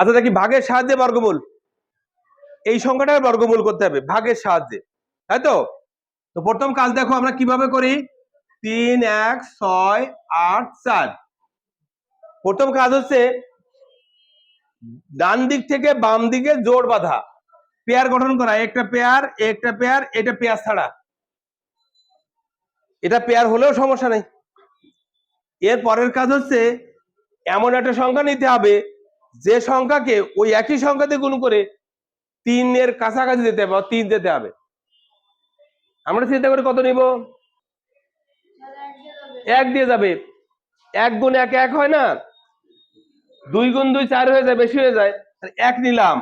আচ্ছা দেখি ভাগের সাহায্যে বর্গমূল, এই সংখ্যাটাকে বর্গমূল করতে হবে ভাগের সাহায্যে, তাই তো? তো প্রথম কাজ দেখো আমরা কিভাবে করি, 3 1 6 8 4। প্রথম কাজ হচ্ছে ডান দিক থেকে বাম দিকে জোড় বাঁধা, পেয়ার গঠন করা, একটা পেয়ার একটা পেয়ার, এটা পেয়ার ছাড়া, এটা পেয়ার হলেও সমস্যা নেই। এর পরের কাজ হচ্ছে এমন একটা সংখ্যা নিতে হবে যে সংখ্যাকে ওই একই সংখ্যাতে গুণ করে 3 এর কাছাকাছি যেতে হবে, 3 যেতে হবে। আমরা চিন্তা করে কত নিব, 1 দিয়ে যাবে। 1 গুণ 1 1 হয় না, 2 গুণ 2 4 হয়ে যায়, বেশি হয়ে যায়। 1 নিলাম,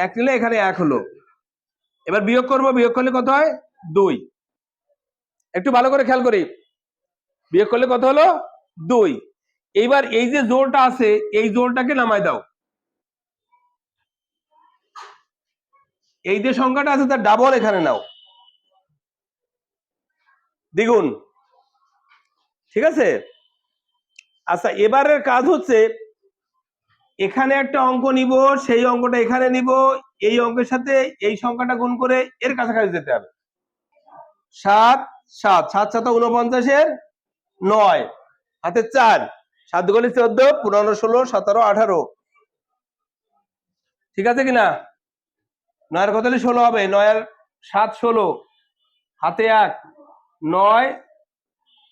1 নিলে এখানে 1 হলো। এবার বিয়োগ করব, বিয়োগ করলে কত হয়, 2। একটু ভালো করে খেয়াল করি, বিয়োগ করলে কত হলো, 2। এইবার এই যে জোড়টা আছে এই জোড়টাকে নামায় দাও, এই যে সংখ্যাটা আছে তার ডাবল এখানে নাও, দ্বিগুণ, ঠিক আছে? আচ্ছা এবারের কাজ হচ্ছে এখানে একটা অঙ্ক নিব, সেই অঙ্কটা এখানে নিব, এই অঙ্কের সাথে এই সংখ্যাটা গুণ করে এর কাছাকাছি যেতে হবে। 7 7 7 7 49 এর 9 হাতে 4, 7 গুণে 14, 15 16 17 18, ঠিক আছে কিনা? 9 এর কত হলে 16 হবে, 9 এর 7 16, হাতে 1, 9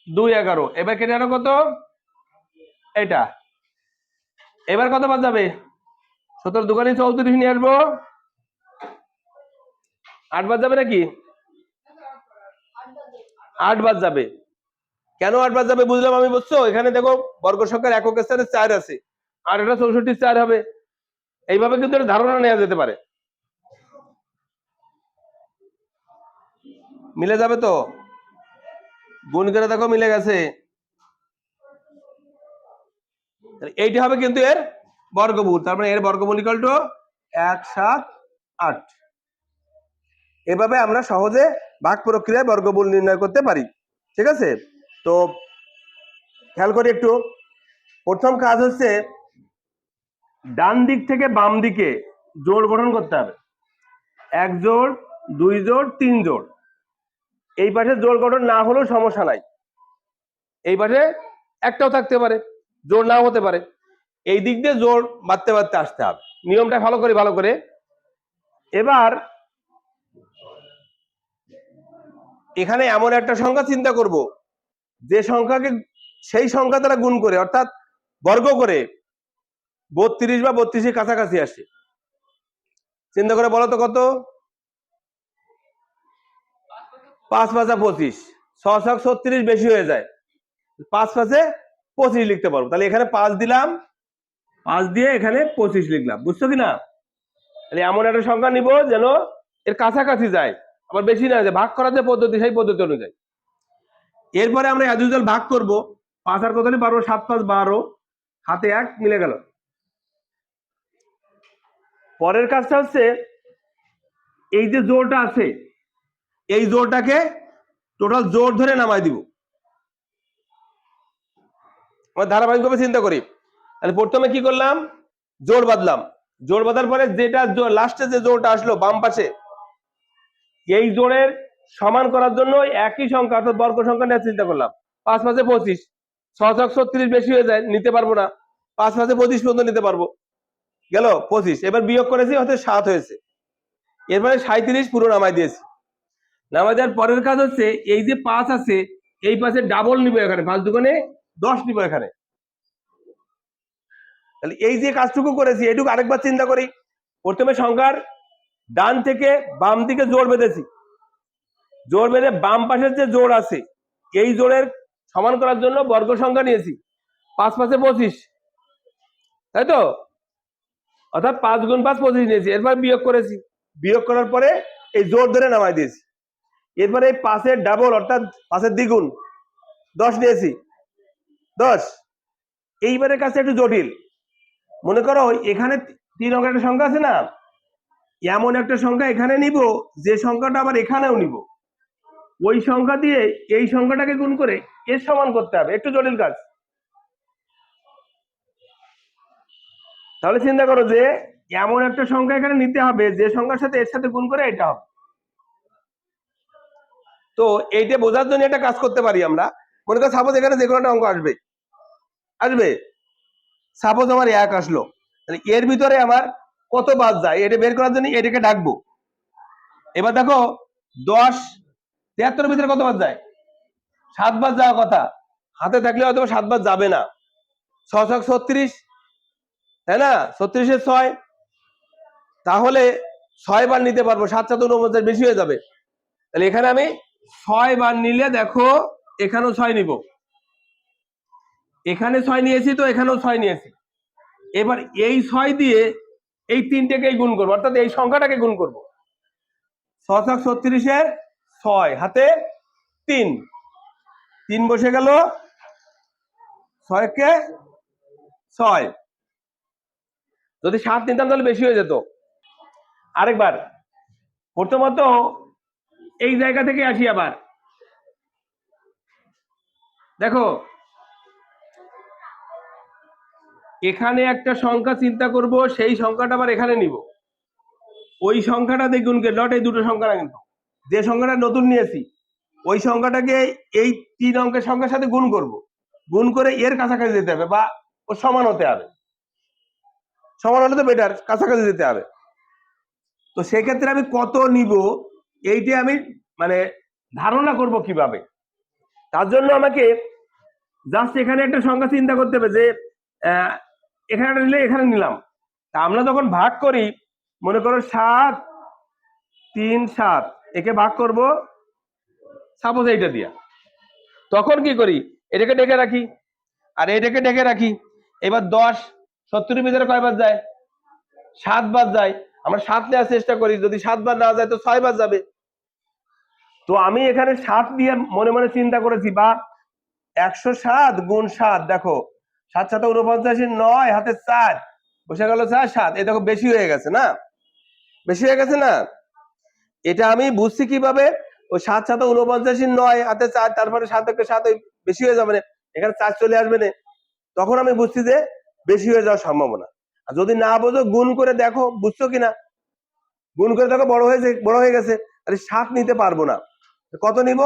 2 11। এবার কেটে আনো কত, এটা। এবার কত বাদ যাবে, 17 দুগুণে 34 নিয়ে আসবো, 8 বাদ যাবে নাকি, 8 বাদ যাবে। কেন 8 বাদ যাবে বুঝলাম আমি, বুঝছো? এখানে দেখো বর্গ সংখ্যার একক স্থানে 4 আছে, আর এটা 64 4 হবে। এইভাবে কিন্তু একটা ধারণা নেওয়া যেতে পারে। মিলে যাবে তো, গুণ করে দেখো মিলে গেছে। এইটা হবে কিন্তু এর বর্গমূল, তার মানে এর বর্গমূল ইকুয়াল টু 1 7 8। এভাবে আমরা সহজে ভাগ প্রক্রিয়ায় বর্গমূল নির্ণয় করতে পারি, ঠিক আছে? তো খেয়াল করি একটু, প্রথম কাজ হচ্ছে ডান দিক থেকে বাম দিকে জোড় গঠন করতে হবে, 1 জোড় 2 জোড় 3 জোড়। এই পাশে জোড় গঠন না হলেও সমস্যা নাই, এই পাশে একটাও থাকতে পারে, জোড় নাও হতে পারে। এই দিক দিয়ে জোড় বাড়তে বাড়তে আসতে হবে, নিয়মটা ফলো করি ভালো করে। এবার এখানে এমন একটা সংখ্যা চিন্তা করব যে সংখ্যাকে সেই সংখ্যা দ্বারা গুণ করে, অর্থাৎ বর্গ করে 32 বা 32 এর কাছাকাছি আসে। চিন্তা করে বলো তো কত, 5 5 25, 6 6 36 বেশি হয়ে যায়, 5 5 25 লিখতে পারবো। তাহলে এখানে 5 দিলাম, 5 দিয়ে এখানে 25 লিখলাম, বুঝছো কিনা? তাহলে এমন একটা সংখ্যা নিব যেন এর কাছাকাছি যায়, আবার বেশি না যায়, ভাগ করার যে পদ্ধতি সেই পদ্ধতি অনুযায়ী। এরপরে আমরা অ্যাজ ইউজুয়াল ভাগ করব, 5 আর কত হলে পারবো, 7 5 12, হাতে 1 মিলে গেল। পরের কাজটা হচ্ছে এই যে জোড়টা আছে এই জোড়টাকে টোটাল জোড় ধরে নামাই দিব। আমরা ধারাবাহিকভাবে চিন্তা করি, তাহলে প্রথমে কি করলাম, জোড় বাঁধলাম, জোড় বাঁধার পরে যেটা লাস্টে যে জোড়টা আসলো বাম পাশে, এই জোড়ের সমান করার জন্য একই সংখ্যা অর্থাৎ বর্গ সংখ্যা নিয়ে চিন্তা করলাম। 5 5 25, 6 6 36 বেশি হয়ে যায়, নিতে পারবো না, 5 5 25 পর্যন্ত নিতে পারবো, গেল 25। এবার বিয়োগ করেছি হয়তো 7 হয়েছে, এরপরে 37 পুরো নামাই দিয়েছি। নামাই দেওয়ার পরের কাজ হচ্ছে এই যে 5 আছে এই পাশে ডাবল নিব, এখানে 5 দুগুণে 10 নিব এখানে। তাহলে এই যে কাজটুকু করেছি এইটুকু আরেকবার চিন্তা করি। প্রথমে সংখ্যার ডান থেকে বাম দিকে জোড় বেঁধেছি, জোড় বেঁধে বাম পাশের যে জোড় আছে এই জোড়ের সমান করার জন্য বর্গ সংখ্যা নিয়েছি, 5 5 25, তাই তো? অর্থাৎ 5 গুণ 5 25 নিয়েছি। এরপর বিয়োগ করেছি, বিয়োগ করার পরে এই জোড় ধরে নামাই দিয়েছি। এরপরে এই 5 এর ডাবল অর্থাৎ 5 এর দ্বিগুণ 10 নিয়েছি, 10। এইবারের কাছে একটু জটিল, মনে করো এখানে 3 অঙ্কের একটা সংখ্যা আছে না, এমন একটা সংখ্যা এখানে নিব যে সংখ্যাটা আবার এখানেও নিব, ওই সংখ্যা দিয়ে এই সংখ্যাটাকে গুণ করে এর সমান করতে হবে, একটু জটিল কাজ। তাহলে চিন্তা করো যে এমন একটা সংখ্যা এখানে নিতে হবে যে সংখ্যার সাথে এর সাথে গুণ করে এটা হবে। তো এইটা বোঝার জন্য একটা কাজ করতে পারি আমরা। মনে করো সাপোজ এখানে যে কোনো একটা অঙ্ক আসবে, সাপোজ আমার 1 আসলো, তাহলে এর ভিতরে আমার কত বাদ যায় এটা বের করার জন্য এটাকে ডাকবো। এবার দেখো 10 73 ভিতরে কত বাদ যায়? 7 বাদ যাওয়ার কথা, হাতে থাকলে হয়তো 7 বাদ যাবে না। 6 6 36, তাই না? 36 এর 6, তাহলে 6 বার নিতে পারবো, 7 7 49 বেশি হয়ে যাবে। তাহলে এখানে আমি 6 বার নিলে দেখো এখানেও 6 নিব, এখানে 6 নিয়েছি, তো এখানেও 6 নিয়েছি। এবার এই 6 দিয়ে এই 3টাকেই গুণ করবো, অর্থাৎ এই সংখ্যাটাকে গুণ করবো। 6 6 36 এর 6 হাতে 3, 3 বসে গেল, 6 কে 6, যদি 7 নিতাম তাহলে বেশি হয়ে যেত। আরেকবার প্রথমত এই জায়গা থেকে আসি, আবার দেখো এখানে একটা সংখ্যা চিন্তা করব, সেই সংখ্যাটা আবার এখানে নিব, ওই সংখ্যাটা দিয়ে গুণ করে, নট এই দুটো সংখ্যা না, কিন্তু যে সংখ্যাটা নতুন নিয়েছি ওই সংখ্যাটাকে এই 3 অঙ্কের সংখ্যার সাথে গুণ করব, গুণ করে এর কাছাকাছি যেতে হবে বা ও সমান হতে হবে। সমান হলে তো বেটার, কাছাকাছি যেতে হবে। তো সেক্ষেত্রে আমি কত নিব এইটা আমি মানে ধারণা করব কিভাবে, তার জন্য আমাকে জাস্ট এখানে একটা সংখ্যা চিন্তা করতে হবে যে এখানে নিলে এখানে নিলাম। তা আমরা যখন ভাগ করি, মনে করো 7 3 7, একে ভাগ করব সাপোজ এইটা দিয়া, তখন কি করি, এটাকে ডেকে রাখি আর এটাকে ডেকে রাখি। এবার 10 70 ভিতরে কয় বার যায়? 7 বার যায়। আমরা 7 নেওয়ার চেষ্টা করি, যদি 7 বার না যায় তো 6 বার যাবে। তো আমি এখানে 7 দিয়ে মনে মনে চিন্তা করেছি, বা 107 গুণ 7, দেখো 7 7 49, 9 হাতে 4 বসে গেল 4 7, এই দেখো বেশি হয়ে গেছে না, বেশি হয়ে গেছে না। এটা আমি বুঝছি কিভাবে, ওই 7 7 49, 9 হাতে 4, তারপরে 7 1 7, ওই বেশি হয়ে যাবে না, এখানে 4 চলে আসবে না, তখন আমি বুঝছি যে বেশি হয়ে যাওয়ার সম্ভাবনা। আর যদি না বোঝো গুণ করে দেখো, বুঝছো কিনা, গুণ করে দেখো বড় হয়ে গেছে, তাহলে 7 নিতে পারবো না। কত নিব?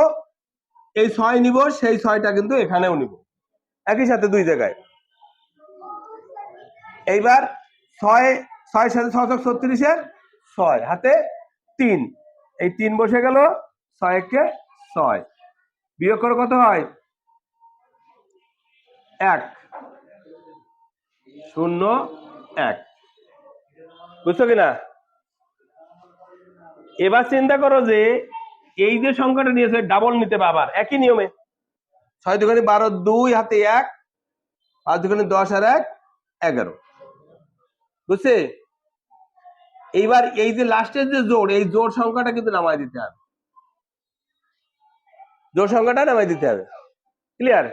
এই 6 নিব, সেই 6টা কিন্তু এখানেও নিব, একই সাথে দুই জায়গায়। এইবার 6 6 সাথে 6 6 36 এর 6 হাতে 3, এই 3 বসে গেল, 6 কে 6, বিয়োগ করে কত হয়? 1 0 1, বুঝছো কিনা? এবার চিন্তা করো যে এই যে সংখ্যাটা নিয়েছে ডাবল নিতে হবে, আবার একই নিয়মে 6 দুগুণে 12, 2 হাতে 1, 5 দুগুণে 10 আর 1 11, বুঝছে? এইবার এই যে লাস্টের যে জোড়, এই জোড় সংখ্যাটা কিন্তু নামাই দিতে হবে, জোড় সংখ্যাটা নামাই দিতে হবে। ক্লিয়ার?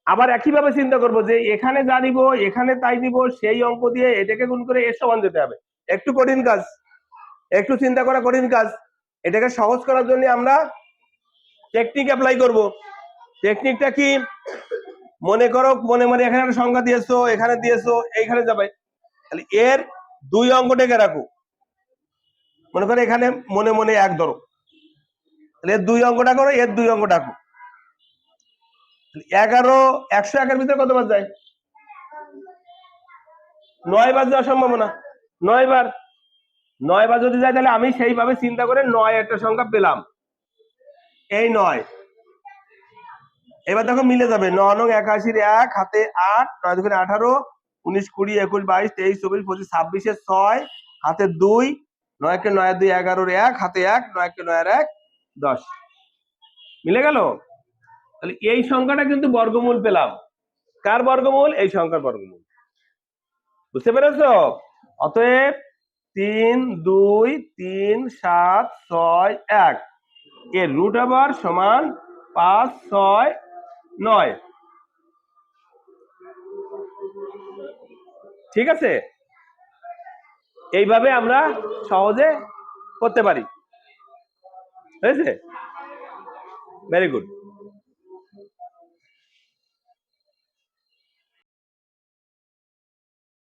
আবার একইভাবে চিন্তা করবো যে এখানে যা নিব এখানে তাই নিব, সেই অঙ্ক দিয়ে এটাকে গুণ করে এর সমান যেতে হবে। একটু কঠিন কাজ, একটু চিন্তা করা কঠিন কাজ। এটাকে সহজ করার জন্য আমরা টেকনিক অ্যাপ্লাই করব। টেকনিকটা কি? মনে করো মনে মনে এখানে একটা সংখ্যা দিয়েছো, এখানে দিয়েছো, এইখানে যাবে, তাহলে এর 2 অঙ্ক ডেকে রাখো। মনে করো এখানে মনে মনে 1 ধরো, তাহলে এর 2 অঙ্কটা করো, এর 2 অঙ্ক ডাকো। 11 101 ভিতরে কত বার যায়? 9 বার যাওয়ার সম্ভাবনা, 9 বার। 9 বার যদি যায় তাহলে আমি সেইভাবে চিন্তা করে 9 একটা সংখ্যা পেলাম, এই 9। এবার দেখো মিলে যাবে, 9 9 81 1 হাতে 8, 9 2 18, 19 20 21 22 23 24 25 26 6 হাতে 2, 9 কে 9 2 11 1 হাতে 1, 9 কে 9 1 10, মিলে গেল। তাহলে এই সংখ্যাটা কিন্তু বর্গমূল পেলাম। কার বর্গমূল? এই সংখ্যার বর্গমূল। বুঝতে পেরেছো? অতএব 3 2 3 7 6 1 এর রুট আবার সমান 5 6 9। ঠিক আছে? এইভাবে আমরা সহজে করতে পারি। হয়েছে? Very good.